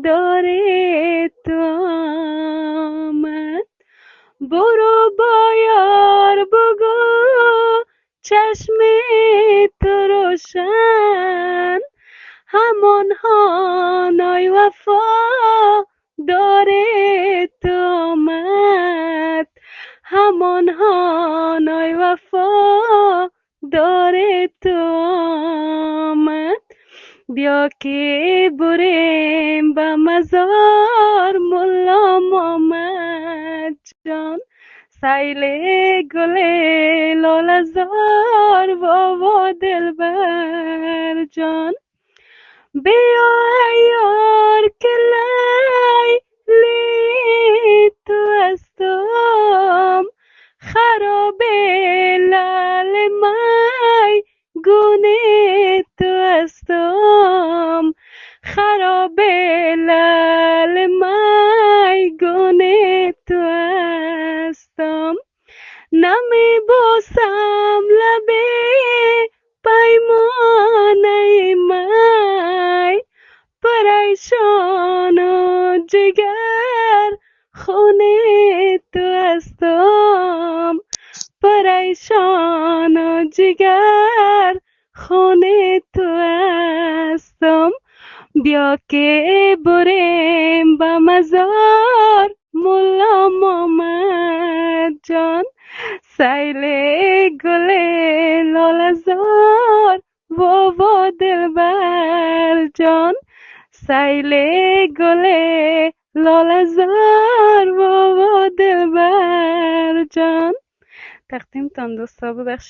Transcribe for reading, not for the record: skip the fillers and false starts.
داره تو آمد. برو با یار بگو چشم تو روشن، همان هانای وفا داره تو آمد. همان هانای وفا داره تو آمد. بیا که بریم به مزار ملا محمد جان، سیل گل لاله زار و دلبر جان. بیا ای یار که لیلی تو هستم، خراب لال مای گونه تو هستم، خراب لال مای گونه تو هستم. نمی بوسم لبه پیمانه مای، پریشان و جگر خونه تو هستم، پریشان و جگر خونه تو هستم. بیا که بریم به مزار ملا محمد جان، سیل گل لاله زار و دلبر جان، سیل گل لاله زار و دلبر جان. تقدیم تان دوستا، ببخشید.